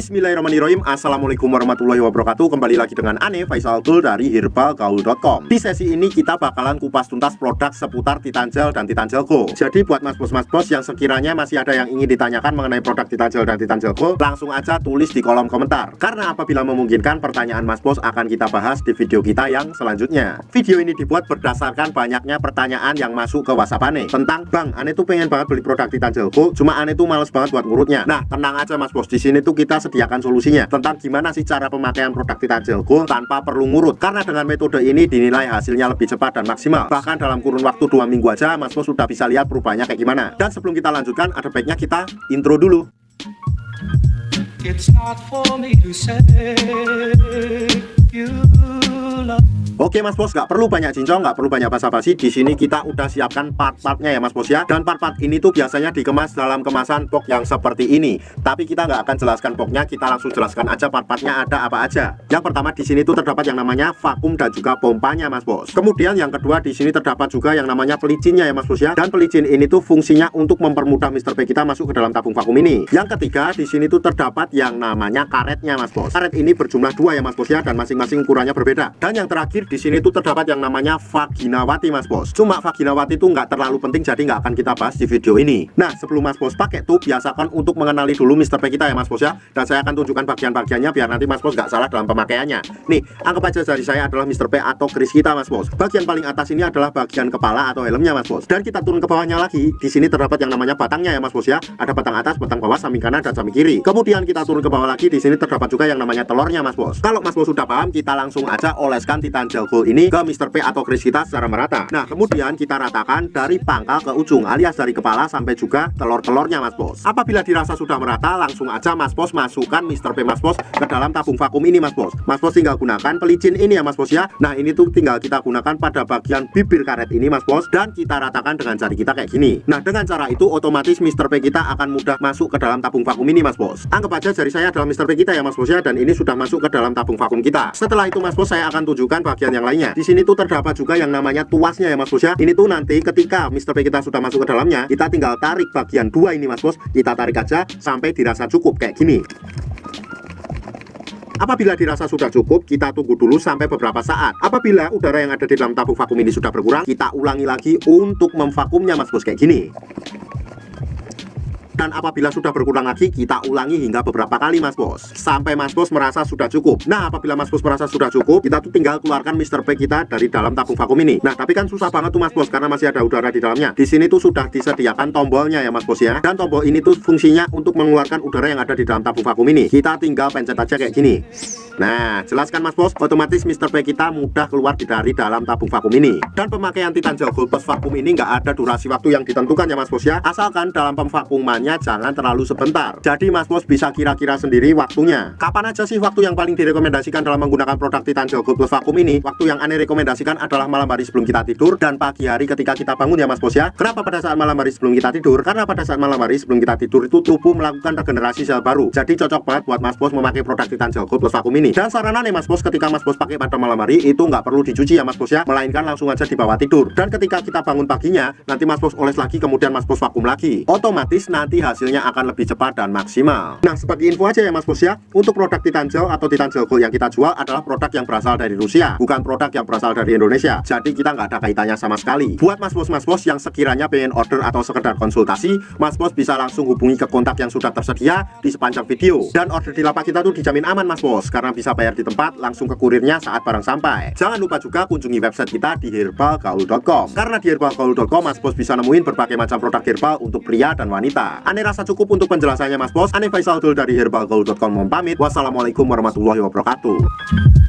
Bismillahirrahmanirrahim. Assalamualaikum warahmatullahi wabarakatuh. Kembali lagi dengan Ane Faisal Tool dari herbalgaul.com. Di sesi ini kita bakalan kupas tuntas produk seputar Titan Gel dan Titan Gel Go. Jadi buat mas bos yang sekiranya masih ada yang ingin ditanyakan mengenai produk Titan Gel dan Titan Gel Go, langsung aja tulis di kolom komentar. Karena apabila memungkinkan, pertanyaan mas bos akan kita bahas di video kita yang selanjutnya. Video ini dibuat berdasarkan banyaknya pertanyaan yang masuk ke WhatsApp Ane tentang, "Bang, Ane tuh pengen banget beli produk Titan Gel Go, cuma Ane tuh males banget buat ngurutnya." Nah, tenang aja mas bos, di sini tuh kita sediakan solusinya tentang gimana sih cara pemakaian produk Titan Gel Go tanpa perlu ngurut. Karena dengan metode ini dinilai hasilnya lebih cepat dan maksimal. Bahkan dalam kurun waktu 2 minggu aja mas bos sudah bisa lihat perubahannya kayak gimana. Dan sebelum kita lanjutkan, ada baiknya kita intro dulu. It's not for me to say you love. Oke mas bos, nggak perlu banyak cincong, nggak perlu banyak basa-basi. Di sini kita udah siapkan part-partnya ya mas bos ya. Dan part-part ini tuh biasanya dikemas dalam kemasan box yang seperti ini. Tapi kita nggak akan jelaskan boxnya, kita langsung jelaskan aja part-partnya ada apa aja. Yang pertama di sini tuh terdapat yang namanya vakum dan juga pompanya mas bos. Kemudian yang kedua di sini terdapat juga yang namanya pelicinnya ya mas bos ya. Dan pelicin ini tuh fungsinya untuk mempermudah Mr. P kita masuk ke dalam tabung vakum ini. Yang ketiga di sini tuh terdapat yang namanya karetnya mas bos. Karet ini berjumlah 2 ya mas bos ya, dan masing-masing ukurannya berbeda. Dan yang terakhir di sini tuh terdapat yang namanya vaginawati mas bos. Cuma vaginawati itu nggak terlalu penting, jadi nggak akan kita bahas di video ini. Nah, sebelum mas bos pakai tuh biasakan untuk mengenali dulu Mr. P kita ya mas bos ya. Dan saya akan tunjukkan bagian-bagiannya biar nanti mas bos nggak salah dalam pemakaiannya. Nih, anggap aja dari saya adalah Mr. P atau kris kita mas bos. Bagian paling atas ini adalah bagian kepala atau helmnya mas bos. Dan kita turun ke bawahnya lagi. Di sini terdapat yang namanya batangnya ya mas bos ya. Ada batang atas, batang bawah, samping kanan dan samping kiri. Kemudian kita turun ke bawah lagi. Di sini terdapat juga yang namanya telurnya mas bos. Kalau mas bos sudah paham, kita langsung aja oleskan Titan Gel Go ini ke Mr. P atau kris kita secara merata. Nah, kemudian kita ratakan dari pangkal ke ujung, alias dari kepala sampai juga telur-telurnya mas bos. Apabila dirasa sudah merata, langsung aja mas bos masukkan Mr. P mas bos ke dalam tabung vakum ini mas bos. Mas bos tinggal gunakan pelicin ini ya mas bos ya. Nah, ini tuh tinggal kita gunakan pada bagian bibir karet ini mas bos, dan kita ratakan dengan jari kita kayak gini. Nah, dengan cara itu otomatis Mr. P kita akan mudah masuk ke dalam tabung vakum ini mas bos. Anggap aja jari saya adalah Mr. P kita ya mas bos ya, dan ini sudah masuk ke dalam tabung vakum kita. Setelah itu mas bos, saya akan tunjukkan bagian yang lainnya. Di sini tuh terdapat juga yang namanya tuasnya ya mas bos ya. Ini tuh nanti ketika Mr. P kita sudah masuk ke dalamnya, kita tinggal tarik bagian 2 ini mas bos. Kita tarik aja sampai dirasa cukup kayak gini. Apabila dirasa sudah cukup, kita tunggu dulu sampai beberapa saat. Apabila udara yang ada di dalam tabung vakum ini sudah berkurang, kita ulangi lagi untuk memvakumnya mas bos kayak gini. Dan apabila sudah berkurang lagi, kita ulangi hingga beberapa kali mas bos, sampai mas bos merasa sudah cukup. Nah, apabila mas bos merasa sudah cukup, kita tuh tinggal keluarkan Mr. P kita dari dalam tabung vakum ini. Nah, tapi kan susah banget tuh mas bos, karena masih ada udara di dalamnya. Di sini tuh sudah disediakan tombolnya ya mas bos ya. Dan tombol ini tuh fungsinya untuk mengeluarkan udara yang ada di dalam tabung vakum ini. Kita tinggal pencet aja kayak gini. Nah, jelaskan mas bos, otomatis Mr. P kita mudah keluar dari dalam tabung vakum ini. Dan pemakaian Titan Gel Go plus vakum ini nggak ada durasi waktu yang ditentukan ya mas bos ya. Asalkan dalam pemvakumannya jangan terlalu sebentar. Jadi mas bos bisa kira-kira sendiri waktunya. Kapan aja sih waktu yang paling direkomendasikan dalam menggunakan produk Titan Gel Go plus vakum ini? Waktu yang Ane rekomendasikan adalah malam hari sebelum kita tidur dan pagi hari ketika kita bangun ya mas bos ya. Kenapa pada saat malam hari sebelum kita tidur? Karena pada saat malam hari sebelum kita tidur itu tubuh melakukan regenerasi sel baru. Jadi cocok banget buat mas bos memakai produk Titan Gel Go plus vakum ini. Dan saranan nih mas bos, ketika mas bos pakai pada malam hari itu nggak perlu dicuci ya mas bos ya, melainkan langsung aja dibawa tidur. Dan ketika kita bangun paginya, nanti mas bos oles lagi, kemudian mas bos vakum lagi. Otomatis nanti hasilnya akan lebih cepat dan maksimal. Nah, sebagai info aja ya mas bos ya, untuk produk Titan Gel atau Titan Gel Go yang kita jual adalah produk yang berasal dari Rusia, bukan produk yang berasal dari Indonesia. Jadi kita nggak ada kaitannya sama sekali. Buat mas bos yang sekiranya pengen order atau sekedar konsultasi, mas bos bisa langsung hubungi ke kontak yang sudah tersedia di sepanjang video. Dan order di lapak kita tuh dijamin aman mas bos, karena bisa bayar di tempat, langsung ke kurirnya saat barang sampai. Jangan lupa juga kunjungi website kita di herbalgaul.com. Karena di herbalgaul.com mas bos bisa nemuin berbagai macam produk herbal untuk pria dan wanita. Ane rasa cukup untuk penjelasannya mas bos. Ane Faisal Tool dari herbalgaul.com mau pamit. Wassalamualaikum warahmatullahi wabarakatuh.